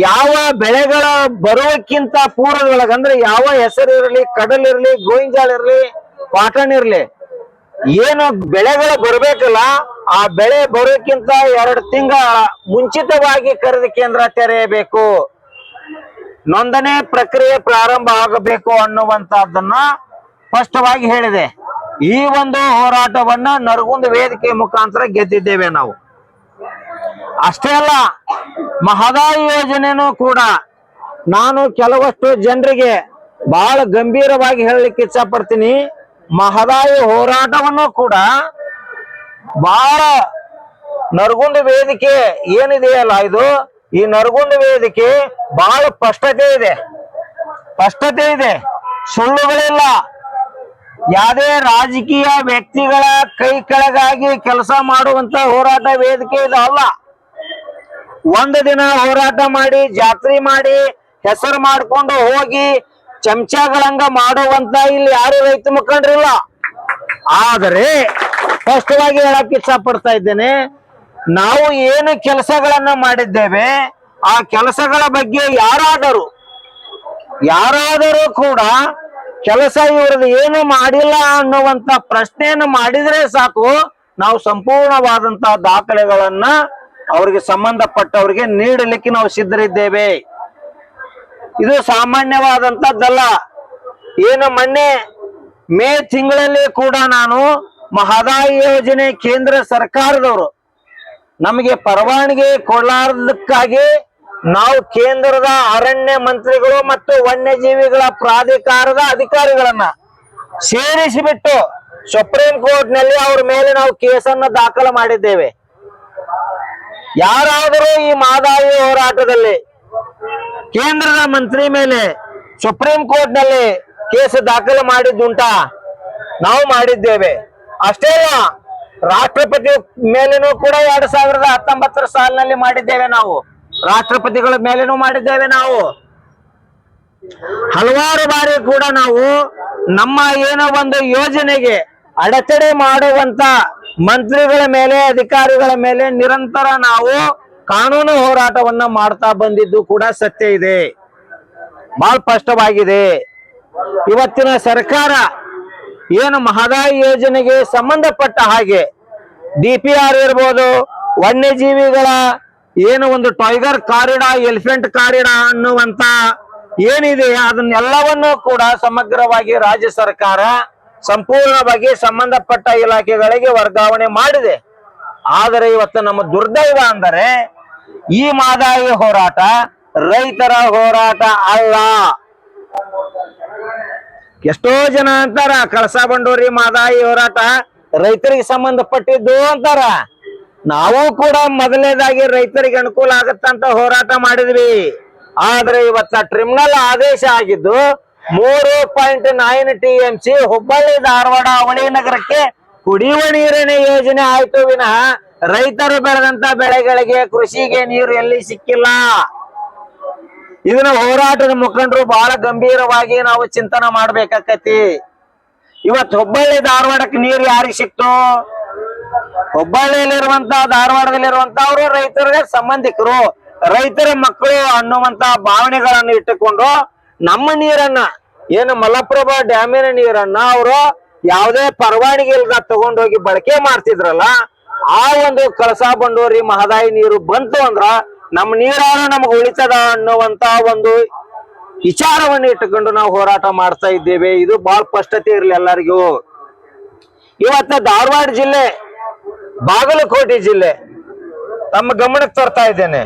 ಯಾವ ಬೆಳೆಗಳ ಬರುವಕ್ಕಿಂತ ಪೂರ್ವದೊಳಗಂದ್ರೆ ಯಾವ ಹೆಸರಿರಲಿ, ಕಡಲಿರ್ಲಿ, ಗೋವಿಂಜಾಳ ಇರ್ಲಿ, ಕಾಟನ್ ಇರ್ಲಿ, ಏನು ಬೆಳೆಗಳು ಬರ್ಬೇಕಲ್ಲ ಆ ಬೆಳೆ ಬರೋಕ್ಕಿಂತ 2 ತಿಂಗಳ ಮುಂಚಿತವಾಗಿ ಖರೀದಿ ಕೇಂದ್ರ ತೆರೆಯಬೇಕು, ನೋಂದಣಿ ಪ್ರಕ್ರಿಯೆ ಪ್ರಾರಂಭ ಆಗಬೇಕು ಅನ್ನುವಂತಹದ್ದನ್ನ ಸ್ಪಷ್ಟವಾಗಿ ಹೇಳಿದೆ. ಈ ಒಂದು ಹೋರಾಟವನ್ನ ನರಗುಂದ ವೇದಿಕೆ ಮುಖಾಂತರ ಗೆದ್ದಿದ್ದೇವೆ ನಾವು. ಅಷ್ಟೇ ಅಲ್ಲ, ಮಹದಾಯಿ ಯೋಜನೆನೂ ಕೂಡ ನಾನು ಕೆಲವಷ್ಟು ಜನರಿಗೆ ಬಹಳ ಗಂಭೀರವಾಗಿ ಹೇಳಲಿಕ್ಕೆ ಇಚ್ಛ ಪಡ್ತೀನಿ. ಮಹದಾಯಿ ಹೋರಾಟವನ್ನು ಕೂಡ ಬಹಳ ನರಗುಂದ ವೇದಿಕೆ ಏನಿದೆಯಲ್ಲ, ಈ ನರಗುಂದ ವೇದಿಕೆ ಬಹಳ ಸ್ಪಷ್ಟತೆ ಇದೆ, ಸುಳ್ಳುಗಳಿಲ್ಲ. ಯಾವುದೇ ರಾಜಕೀಯ ವ್ಯಕ್ತಿಗಳ ಕೈ ಕೆಳಗಾಗಿ ಕೆಲಸ ಮಾಡುವಂತ ಹೋರಾಟ ವೇದಿಕೆ ಇದು ಅಲ್ಲ. ಒಂದು ದಿನ ಹೋರಾಟ ಮಾಡಿ ಜಾತ್ರೆ ಮಾಡಿ ಹೆಸರು ಮಾಡ್ಕೊಂಡು ಹೋಗಿ ಚಮಚಗಳಂಗ ಮಾಡುವಂತ ಇಲ್ಲಿ ಯಾರು ರೈತ ಮುಖಂಡರಿಲ್ಲ. ಆದರೆ ಸ್ಪಷ್ಟವಾಗಿ ಹೇಳಕ್ ಇಚ್ಛ ಪಡ್ತಾ ಇದ್ದೇನೆ, ನಾವು ಏನು ಕೆಲಸಗಳನ್ನ ಮಾಡಿದ್ದೇವೆ ಆ ಕೆಲಸಗಳ ಬಗ್ಗೆ ಯಾರಾದರೂ ಕೂಡ ಕೆಲಸ ಇವ್ರದ್ದು ಏನು ಮಾಡಿಲ್ಲ ಅನ್ನುವಂತ ಪ್ರಶ್ನೆಯನ್ನು ಮಾಡಿದ್ರೆ ಸಾಕು, ನಾವು ಸಂಪೂರ್ಣವಾದಂತಹ ದಾಖಲೆಗಳನ್ನ ಅವರಿಗೆ ಸಂಬಂಧಪಟ್ಟವರಿಗೆ ನೀಡಲಿಕ್ಕೆ ನಾವು ಸಿದ್ಧರಿದ್ದೇವೆ. ಇದು ಸಾಮಾನ್ಯವಾದಂತದ್ದಲ್ಲ. ಏನು ಮೊನ್ನೆ ಮೇ ತಿಂಗಳಲ್ಲಿ ಕೂಡ ನಾನು ಮಹದಾಯಿ ಯೋಜನೆ ಕೇಂದ್ರ ಸರ್ಕಾರದವರು ನಮಗೆ ಪರವಾನಗಿ ಕೊಡಲಾರದಕ್ಕಾಗಿ ನಾವು ಕೇಂದ್ರದ ಅರಣ್ಯ ಮಂತ್ರಿಗಳು ಮತ್ತು ವನ್ಯಜೀವಿಗಳ ಪ್ರಾಧಿಕಾರದ ಅಧಿಕಾರಿಗಳನ್ನ ಸೇರಿಸಿಬಿಟ್ಟು ಸುಪ್ರೀಂ ಕೋರ್ಟ್ ನಲ್ಲಿ ಅವ್ರ ಮೇಲೆ ನಾವು ಕೇಸನ್ನು ದಾಖಲು ಮಾಡಿದ್ದೇವೆ. ಯಾರಾದರೂ ಈ ಮಹದಾಯಿ ಹೋರಾಟದಲ್ಲಿ ಕೇಂದ್ರದ ಮಂತ್ರಿ ಮೇಲೆ ಸುಪ್ರೀಂ ಕೋರ್ಟ್ ನಲ್ಲಿ ಕೇಸ್ ದಾಖಲು ಮಾಡಿದ್ದುಂಟಾ? ನಾವು ಮಾಡಿದ್ದೇವೆ. ಅಷ್ಟೇ ಅಲ್ಲ, ರಾಷ್ಟ್ರಪತಿ ಮೇಲೇನೂ ಕೂಡ 2019 ಸಾಲಿನಲ್ಲಿ ಮಾಡಿದ್ದೇವೆ. ನಾವು ರಾಷ್ಟ್ರಪತಿಗಳ ಮೇಲೇನೂ ಮಾಡಿದ್ದೇವೆ. ನಾವು ಹಲವಾರು ಬಾರಿ ಕೂಡ ನಾವು ನಮ್ಮ ಏನೋ ಒಂದು ಯೋಜನೆಗೆ ಅಡೆತಡೆ ಮಾಡುವಂತ ಮಂತ್ರಿಗಳ ಮೇಲೆ ಅಧಿಕಾರಿಗಳ ಮೇಲೆ ನಿರಂತರ ನಾವು ಕಾನೂನು ಹೋರಾಟವನ್ನ ಮಾಡ್ತಾ ಬಂದಿದ್ದು ಕೂಡ ಸತ್ಯ ಇದೆ, ಬಹಳ ಸ್ಪಷ್ಟವಾಗಿದೆ. ಇವತ್ತಿನ ಸರ್ಕಾರ ಏನು ಮಹದಾಯಿ ಯೋಜನೆಗೆ ಸಂಬಂಧಪಟ್ಟ ಹಾಗೆ DPR ಇರ್ಬೋದು, ವನ್ಯಜೀವಿಗಳ ಏನು ಒಂದು ಟೈಗರ್ ಕಾರಿಡಾರ್, ಎಲಿಫೆಂಟ್ ಕಾರಿಡಾರ್ ಅನ್ನುವಂತ ಏನಿದೆ ಅದನ್ನೆಲ್ಲವನ್ನೂ ಕೂಡ ಸಮಗ್ರವಾಗಿ ರಾಜ್ಯ ಸರ್ಕಾರ ಸಂಪೂರ್ಣವಾಗಿ ಸಂಬಂಧಪಟ್ಟ ಇಲಾಖೆಗಳಿಗೆ ವರ್ಗಾವಣೆ ಮಾಡಿದೆ. ಆದರೆ ಇವತ್ತು ನಮ್ಮ ದುರ್ದೈವ ಅಂದರೆ ಈ ಮಹದಾಯಿ ಹೋರಾಟ ರೈತರ ಹೋರಾಟ ಅಲ್ಲ. ಎಷ್ಟೋ ಜನ ಅಂತಾರ ಕಳಸಾ ಬಂಡೂರಿ ಮಹದಾಯಿ ಹೋರಾಟ ರೈತರಿಗೆ ಸಂಬಂಧಪಟ್ಟಿದ್ದು ಅಂತಾರ. ನಾವು ಕೂಡ ಮೊದಲನೇದಾಗಿ ರೈತರಿಗೆ ಅನುಕೂಲ ಆಗತ್ತಂತ ಹೋರಾಟ ಮಾಡಿದ್ವಿ. ಆದ್ರೆ ಇವತ್ತ ಟ್ರಿಬ್ಯುನಲ್ ಆದೇಶ ಆಗಿದ್ದು 3.9 TMC ಹುಬ್ಬಳ್ಳಿ ಧಾರವಾಡ ಅವಳಿ ನಗರಕ್ಕೆ ಕುಡಿಯುವ ನೀರಿನ ಯೋಜನೆ ಆಯ್ತು ವಿನಃ ರೈತರು ಬೆಳೆದಂತ ಬೆಳೆಗಳಿಗೆ ಕೃಷಿಗೆ ನೀರು ಎಲ್ಲಿ ಸಿಕ್ಕಿಲ್ಲ. ಇದನ್ನ ಹೋರಾಟದ ಮುಖಂಡರು ಬಹಳ ಗಂಭೀರವಾಗಿ ನಾವು ಚಿಂತನೆ ಮಾಡ್ಬೇಕಾಕತಿ. ಇವತ್ತು ಹುಬ್ಬಳ್ಳಿ ಧಾರವಾಡಕ್ಕೆ ನೀರು ಯಾರಿಗೆ ಸಿಕ್ತು? ಹುಬ್ಬಳ್ಳಿಯಲ್ಲಿರುವಂತ ಧಾರವಾಡದಲ್ಲಿರುವಂತ ಅವರು ರೈತರಿಗೆ ಸಂಬಂಧಿಕರು, ರೈತರ ಮಕ್ಕಳು ಅನ್ನುವಂತ ಭಾವನೆಗಳನ್ನು ಇಟ್ಟುಕೊಂಡು ನಮ್ಮ ನೀರನ್ನ ಏನು ಮಲಪ್ರಭಾ ಡ್ಯಾಮಿನ ನೀರನ್ನ ಅವರು ಯಾವುದೇ ಪರವಾನಗಿ ಇಲ್ಲದ ತಗೊಂಡೋಗಿ ಬಳಕೆ ಮಾಡ್ತಿದ್ರಲ್ಲ, ಆ ಒಂದು ಕಳಸಾ ಬಂಡೂರಿ ಮಹದಾಯಿ ನೀರು ಬಂತು ಅಂದ್ರ ನಮ್ಮ ನೀರಾನ ನಮಗ್ ಉಳಿತದ ಅನ್ನುವಂತ ಒಂದು ವಿಚಾರವನ್ನು ಇಟ್ಟುಕೊಂಡು ನಾವು ಹೋರಾಟ ಮಾಡ್ತಾ ಇದ್ದೇವೆ. ಇದು ಬಹಳ ಸ್ಪಷ್ಟತೆ ಇರಲಿ ಎಲ್ಲರಿಗೂ. ಇವತ್ತ ಧಾರವಾಡ ಜಿಲ್ಲೆ, ಬಾಗಲಕೋಟೆ ಜಿಲ್ಲೆ ತಮ್ಮ ಗಮನಕ್ಕೆ ತರ್ತಾ ಇದ್ದೇನೆ.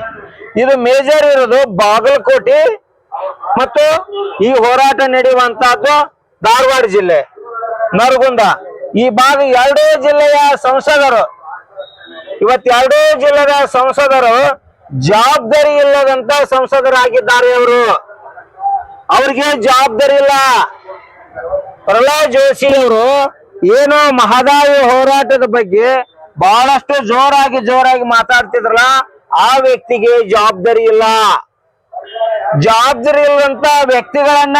ಇದು ಮೇಜರ್ ಇರೋದು ಬಾಗಲಕೋಟೆ ಮತ್ತು ಈ ಹೋರಾಟ ನಡೆಯುವಂತಹದ್ದು ಧಾರವಾಡ ಜಿಲ್ಲೆ, ನರಗುಂದ. ಈ ಭಾಗ ಎರಡೂ ಜಿಲ್ಲೆಯ ಸಂಸದರು, ಇವತ್ತು ಎರಡೂ ಜಿಲ್ಲೆಯ ಸಂಸದರು ಜವಾಬ್ದಾರಿ ಇಲ್ಲದಂತ ಸಂಸದರಾಗಿದ್ದಾರೆ. ಅವ್ರಿಗೆ ಜವಾಬ್ದಾರಿ ಇಲ್ಲ. ಪ್ರಹ್ಲಾದ್ ಜೋಶಿ ಅವರು ಏನೋ ಮಹದಾಯಿ ಹೋರಾಟದ ಬಗ್ಗೆ ಬಹಳಷ್ಟು ಜೋರಾಗಿ ಮಾತಾಡ್ತಿದ್ರಲ್ಲ, ಆ ವ್ಯಕ್ತಿಗೆ ಜವಾಬ್ದಾರಿ ಇಲ್ಲ. ಜವಾಬ್ದಾರಿ ಇಲ್ಲದಂತ ವ್ಯಕ್ತಿಗಳನ್ನ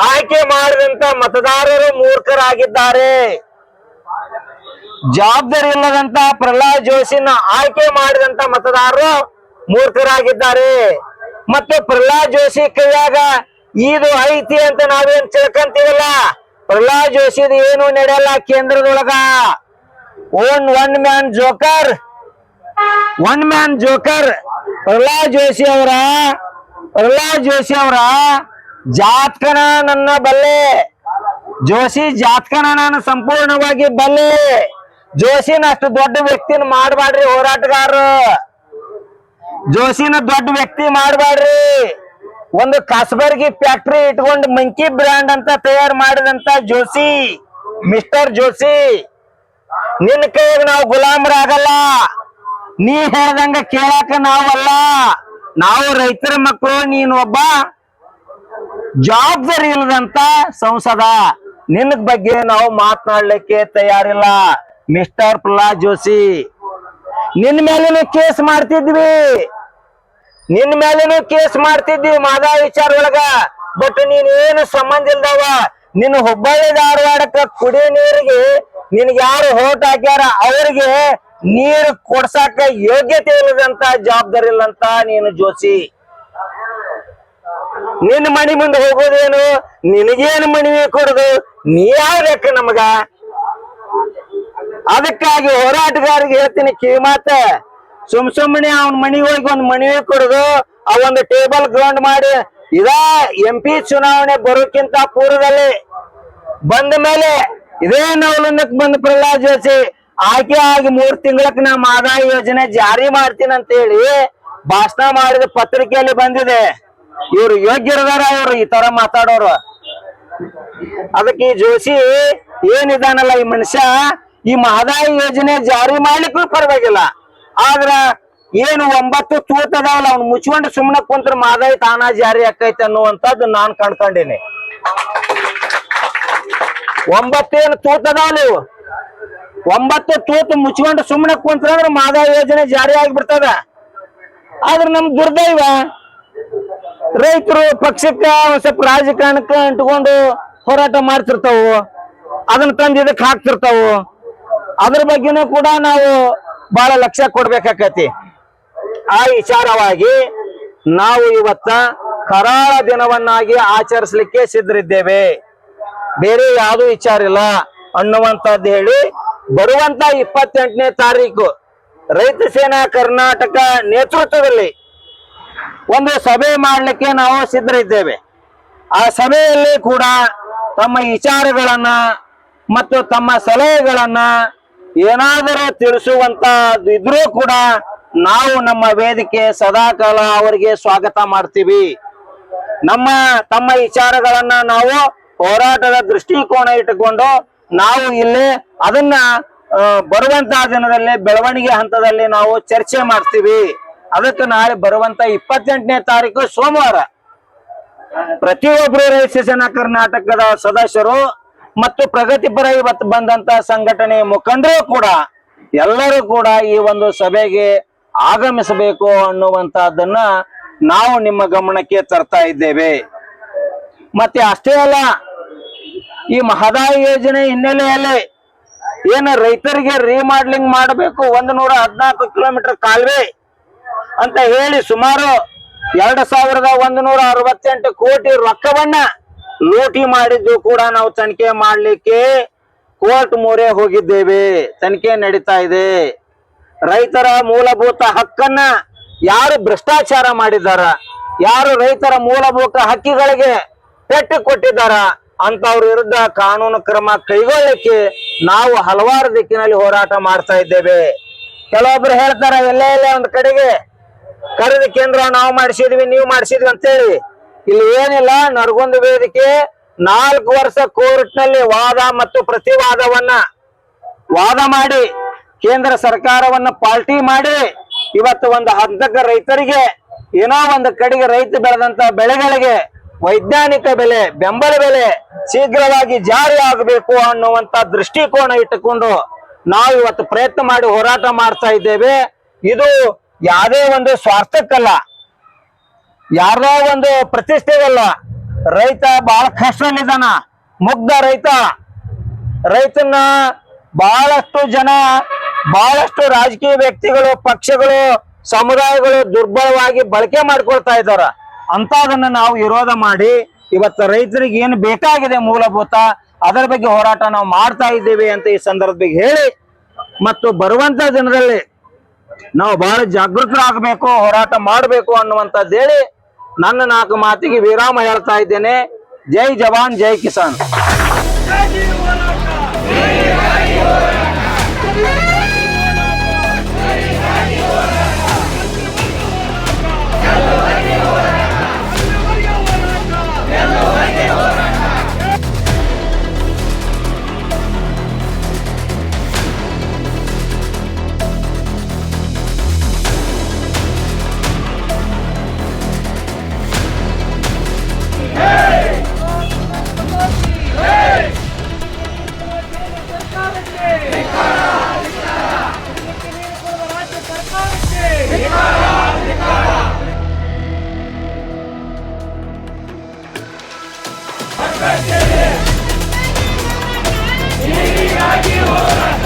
ಆಯ್ಕೆ ಮಾಡಿದಂತ ಮತದಾರರು ಮೂರ್ಖರಾಗಿದ್ದಾರೆ. ಜವಾಬ್ದಾರಿ ಇಲ್ಲದಂತ ಪ್ರಹ್ಲಾದ್ ಜೋಶಿನ ಆಯ್ಕೆ ಮಾಡಿದಂತ ಮತದಾರರು ಮೂರ್ಖರಾಗಿದ್ದಾರೆ. ಮತ್ತು ಪ್ರಹ್ಲಾದ್ ಜೋಶಿ ಕೈಯಾಗ ಇದು ಐತಿ ಅಂತ ನಾವೇನ್ ತಿಳ್ಕಂತೀವಲ್ಲ, ಪ್ರಹ್ಲಾದ್ ಜೋಶಿದು ಏನು ನಡೆಯಲ್ಲ ಕೇಂದ್ರದೊಳಗ. One man joker Prahlad Joshi ಅವರ ಜಾತಕನ ನನ್ನ ಬಲ್ಲೆ. ಜೋಶಿ ಜಾತಕನ ನಾನು ಸಂಪೂರ್ಣವಾಗಿ ಬಲ್ಲೆ. ಜೋಶಿನ ಅಷ್ಟು ದೊಡ್ಡ ವ್ಯಕ್ತಿನ ಮಾಡ್ಬಾಡ್ರಿ ಹೋರಾಟಗಾರರು. ಜೋಶಿನ ದೊಡ್ಡ ವ್ಯಕ್ತಿ ಮಾಡ್ಬಾಡ್ರಿ. ಒಂದು ಕಸಬರ್ಗಿ ಫ್ಯಾಕ್ಟ್ರಿ ಇಟ್ಕೊಂಡು ಮಂಕಿ ಬ್ರ್ಯಾಂಡ್ ಅಂತ ತಯಾರು ಮಾಡಿದಂತ ಜೋಶಿ, ಮಿಸ್ಟರ್ ಜೋಶಿ, ನಿನ್ನ ಕೈಯಾಗ ನಾವು ಗುಲಾಮರಾಗಲ್ಲ. ನೀ ಹೇಳ್ದಂಗ ಕೇಳಾಕ ನಾವಲ್ಲ. ನಾವು ರೈತರ ಮಕ್ಕಳು. ನೀನು ಒಬ್ಬ ಜವಾಬ್ದಾರಿ ಇಲ್ಲದಂತ ಸಂಸದ. ನಿನ್ನ ಬಗ್ಗೆ ನಾವು ಮಾತನಾಡ್ಲಿಕ್ಕೆ ತಯಾರಿಲ್ಲ ಮಿಸ್ಟರ್ ಪ್ರಹ್ಲಾದ್ ಜೋಶಿ. ನಿನ್ನ ಮೇಲೇನು ಕೇಸ್ ಮಾಡ್ತಿದ್ವಿ ಮಾದಾ ವಿಚಾರ ಒಳಗ. ಬಟ್ ನೀನ್ ಏನು ಸಂಬಂಧ ಇಲ್ದವ. ನಿನ್ನ ಹುಬ್ಬಳ್ಳಿ ಧಾರವಾಡಕ್ಕ ಕುಡಿ ನೀರಿಗೆ ನಿನ್ಗೆ ಯಾರು ಹೋಟ್ ಹಾಕ್ಯಾರ ಅವ್ರಿಗೆ ನೀರು ಕೊಡ್ಸಾಕ ಯೋಗ್ಯತೆ ಇಲ್ಲದಂತ ಜವಾಬ್ದಾರಿ ಇಲ್ಲಂತ ನೀನು ಜೋಶಿ. ನಿನ್ನ ಮನಿ ಮುಂದೆ ಹೋಗೋದೇನು? ನಿನಗೇನು ಮನವಿ ಕೊಡುದು? ನೀ ಯಾವ ಲೆಕ್ಕ ನಮಗ? ಅದಕ್ಕಾಗಿ ಹೋರಾಟಗಾರಿಗೆ ಹೇಳ್ತೀನಿ ಕಿವಿ ಮಾತ. ಸುಮ್ಮನೆ ಅವನ ಮನೆಗೆ ಹೋಗಿ ಒಂದ್ ಮನವಿ ಕೊಡುದು, ಅವೊಂದು ಟೇಬಲ್ ಗ್ರೌಂಡ್ ಮಾಡಿ ಇದ MP ಚುನಾವಣೆ ಬರೋಕ್ಕಿಂತ ಪೂರ್ವದಲ್ಲಿ ಬಂದ ಮೇಲೆ ಇದೇ ನವಲಂದಕ್ ಬಂದ ಪ್ರಹ್ಲಾದ್ ಜೋಶಿ ಆಯ್ಕೆ ಆಗಿ 3 ತಿಂಗಳಕ್ ನಾ ಆದಾಯ ಯೋಜನೆ ಜಾರಿ ಮಾಡ್ತೀನಿ ಅಂತ ಹೇಳಿ ಭಾಷಣ ಮಾಡಿದ ಪತ್ರಿಕೆಯಲ್ಲಿ ಬಂದಿದೆ. ಇವ್ರು ಯೋಗ್ಯರದಾರ ಇವ್ರು ಈ ತರ ಮಾತಾಡೋರು. ಅದಕ್ಕೆ ಈ ಜೋಶಿ ಏನಿದಾನಲ್ಲ ಈ ಮನುಷ್ಯ, ಈ ಮಹದಾಯಿ ಯೋಜನೆ ಜಾರಿ ಮಾಡ್ಲಿಕ್ಕೂ ಪರವಾಗಿಲ್ಲ. ಆದ್ರ ಏನು 9 ತೂತ್ ಅದಾವಲ್ಲ ಅವ್ನು ಮುಚ್ಕೊಂಡು ಸುಮ್ಮನೆ ಕುಂತ್ರ ಮಹದಾಯಿ ತಾನ ಜಾರಿ ಆಕೈತೆ ಅನ್ನುವಂಥದ್ದು ನಾನ್ ಕಂಡ್ಕೊಂಡೀನಿ. 9 ಏನು ತೂತ್ ಅದಾವಲ್ಲ ಇವು, 9 ತೂತ್ ಮುಚ್ಕೊಂಡು ಸುಮ್ಮನೆ ಕುಂತ್ರ ಮಹದಾಯಿ ಯೋಜನೆ ಜಾರಿ ಆಗಿಬಿಡ್ತದ. ಆದ್ರೆ ನಮ್ ದುರ್ದೈವ ರೈತರು ಪಕ್ಷಕ್ಕ ಒಂದ್ ಸ್ವಲ್ಪ ರಾಜಕಾರಣಕ್ಕ ಅಂಟ್ಕೊಂಡು ಹೋರಾಟ ಮಾಡ್ತಿರ್ತಾವು, ಅದನ್ನ ತಂದು ಇದಕ್ಕೆ ಹಾಕ್ತಿರ್ತಾವು. ಅದ್ರ ಬಗ್ಗೆನೂ ಕೂಡ ನಾವು ಬಹಳ ಲಕ್ಷ್ಯ ಕೊಡ್ಬೇಕಾಕತಿ. ಆ ವಿಚಾರವಾಗಿ ನಾವು ಇವತ್ತ ಕರಾಳ ದಿನವನ್ನಾಗಿ ಆಚರಿಸಲಿಕ್ಕೆ ಸಿದ್ಧರಿದ್ದೇವೆ. ಬೇರೆ ಯಾವ್ದು ವಿಚಾರ ಇಲ್ಲ ಅನ್ನುವಂಥದ್ದು ಹೇಳಿ ಬರುವಂತ 28ನೇ ತಾರೀಕು ರೈತ ಸೇನಾ ಕರ್ನಾಟಕ ನೇತೃತ್ವದಲ್ಲಿ ಒಂದು ಸಭೆ ಮಾಡಲಿಕ್ಕೆ ನಾವು ಸಿದ್ಧರಿದ್ದೇವೆ. ಆ ಸಭೆಯಲ್ಲಿ ಕೂಡ ತಮ್ಮ ವಿಚಾರಗಳನ್ನ ಮತ್ತು ತಮ್ಮ ಸಲಹೆಗಳನ್ನ ಏನಾದರೂ ತಿಳಿಸುವಂತ ಇದ್ರೂ ಕೂಡ ನಾವು ನಮ್ಮ ವೇದಿಕೆ ಸದಾಕಾಲ ಅವರಿಗೆ ಸ್ವಾಗತ ಮಾಡ್ತೀವಿ. ತಮ್ಮ ವಿಚಾರಗಳನ್ನ ನಾವು ಹೋರಾಟದ ದೃಷ್ಟಿಕೋನ ಇಟ್ಟುಕೊಂಡು ನಾವು ಇಲ್ಲಿ ಅದನ್ನ ಬರುವಂತಹ ದಿನದಲ್ಲಿ ಬೆಳವಣಿಗೆ ಹಂತದಲ್ಲಿ ನಾವು ಚರ್ಚೆ ಮಾಡ್ತೀವಿ. ಅದಕ್ಕೆ ನಾಳೆ ಬರುವಂತ 28ನೇ ತಾರೀಕು ಸೋಮವಾರ ಪ್ರತಿಯೊಬ್ಬರು ರೈತ ಸೇನಾ ಕರ್ನಾಟಕದ ಸದಸ್ಯರು ಮತ್ತು ಪ್ರಗತಿಪರ ಇವತ್ತು ಬಂದಂತ ಸಂಘಟನೆ ಮುಖಂಡರು ಕೂಡ ಎಲ್ಲರೂ ಕೂಡ ಈ ಒಂದು ಸಭೆಗೆ ಆಗಮಿಸಬೇಕು ಅನ್ನುವಂತಹದ್ದನ್ನ ನಾವು ನಿಮ್ಮ ಗಮನಕ್ಕೆ ತರ್ತಾ ಇದ್ದೇವೆ. ಮತ್ತೆ ಅಷ್ಟೇ ಅಲ್ಲ, ಈ ಮಹದಾಯಿ ಯೋಜನೆ ಹಿನ್ನೆಲೆಯಲ್ಲಿ ಏನು ರೈತರಿಗೆ ರೀಮಾಡ್ಲಿಂಗ್ ಮಾಡಬೇಕು 114 ಕಿಲೋಮೀಟರ್ ಕಾಲುವೆ ಅಂತ ಹೇಳಿ ಸುಮಾರು 2168 ಕೋಟಿ ರೊಕ್ಕವನ್ನ ಲೂಟಿ ಮಾಡಿದ್ದು ಕೂಡ ನಾವು ತನಿಖೆ ಮಾಡ್ಲಿಕ್ಕೆ ಕೋರ್ಟ್ ಮೊರೆ ಹೋಗಿದ್ದೇವೆ. ತನಿಖೆ ನಡೀತಾ ಇದೆ. ರೈತರ ಮೂಲಭೂತ ಹಕ್ಕನ್ನ ಯಾರು ಭ್ರಷ್ಟಾಚಾರ ಮಾಡಿದಾರ, ಯಾರು ರೈತರ ಮೂಲಭೂತ ಹಕ್ಕಿಗಳಿಗೆ ಪೆಟ್ಟು ಕೊಟ್ಟಿದ್ದಾರ ಅಂತವ್ರ ವಿರುದ್ಧ ಕಾನೂನು ಕ್ರಮ ಕೈಗೊಳ್ಳಲಿಕ್ಕೆ ನಾವು ಹಲವಾರು ದಿಕ್ಕಿನಲ್ಲಿ ಹೋರಾಟ ಮಾಡ್ತಾ ಇದ್ದೇವೆ. ಕೆಲವೊಬ್ರು ಹೇಳ್ತಾರ ಎಲ್ಲೇ ಒಂದ್ ಕಡೆಗೆ ಖರೀದಿ ಕೇಂದ್ರ ನಾವು ಮಾಡಿಸಿದ್ವಿ ನೀವು ಮಾಡಿಸಿದ್ವಿ ಅಂತೇಳಿ. ಇಲ್ಲಿ ಏನಿಲ್ಲ, ನರಗುಂದ ವೇದಿಕೆ 4 ವರ್ಷ ಕೋರ್ಟ್ ನಲ್ಲಿ ವಾದ ಮತ್ತು ಪ್ರತಿವಾದವನ್ನ ಮಾಡಿ ಕೇಂದ್ರ ಸರ್ಕಾರವನ್ನ ಪಾಲ್ಟಿ ಮಾಡಿ ಇವತ್ತು ಒಂದು ಹಂತಕ ರೈತರಿಗೆ ಏನೋ ಒಂದು ಕಡೆಗೆ ರೈತ ಬೆಳೆದಂತ ಬೆಳೆಗಳಿಗೆ ವೈಜ್ಞಾನಿಕ ಬೆಲೆ, ಬೆಂಬಲ ಬೆಲೆ ಶೀಘ್ರವಾಗಿ ಜಾರಿ ಆಗಬೇಕು ಅನ್ನುವಂತ ದೃಷ್ಟಿಕೋನ ಇಟ್ಟುಕೊಂಡು ನಾವು ಇವತ್ತು ಪ್ರಯತ್ನ ಮಾಡಿ ಹೋರಾಟ ಮಾಡ್ತಾ ಇದ್ದೇವೆ. ಇದು ಯಾವುದೇ ಒಂದು ಸ್ವಾರ್ಥಕ್ಕಲ್ಲ, ಯಾರ್ದೋ ಒಂದು ಪ್ರತಿಷ್ಠೆಗಲ್ಲ. ರೈತ ಬಹಳ ಕಷ್ಟದಲ್ಲಿದ್ದಾನ, ಮುಗ್ಧ ರೈತನ ಬಹಳಷ್ಟು ಜನ, ಬಹಳಷ್ಟು ರಾಜಕೀಯ ವ್ಯಕ್ತಿಗಳು, ಪಕ್ಷಗಳು, ಸಮುದಾಯಗಳು ದುರ್ಬಲವಾಗಿ ಬಳಕೆ ಮಾಡ್ಕೊಳ್ತಾ ಇದ್ದಾರ. ಅಂತದನ್ನ ನಾವು ವಿರೋಧ ಮಾಡಿ ಇವತ್ತು ರೈತರಿಗೆ ಏನು ಬೇಕಾಗಿದೆ ಮೂಲಭೂತ ಅದರ ಬಗ್ಗೆ ಹೋರಾಟ ನಾವು ಮಾಡ್ತಾ ಇದ್ದೇವೆ ಅಂತ ಈ ಸಂದರ್ಭದಲ್ಲಿ ಹೇಳಿ ಮತ್ತು ಬರುವಂತ ದಿನದಲ್ಲಿ ನಾವು ಬಹಳ ಜಾಗೃತರಾಗಬೇಕು, ಹೋರಾಟ ಮಾಡಬೇಕು ಅನ್ನುವಂಥದ್ದು ಹೇಳಿ ನನ್ನ 4 ಮಾತಿಗೆ ವಿರಾಮ ಹೇಳ್ತಾ ಇದ್ದೇನೆ. ಜೈ ಜವಾನ್ ಜೈ ಕಿಸಾನ್. ನೀರಿಗಾಗಿ ಹೋರಾಟ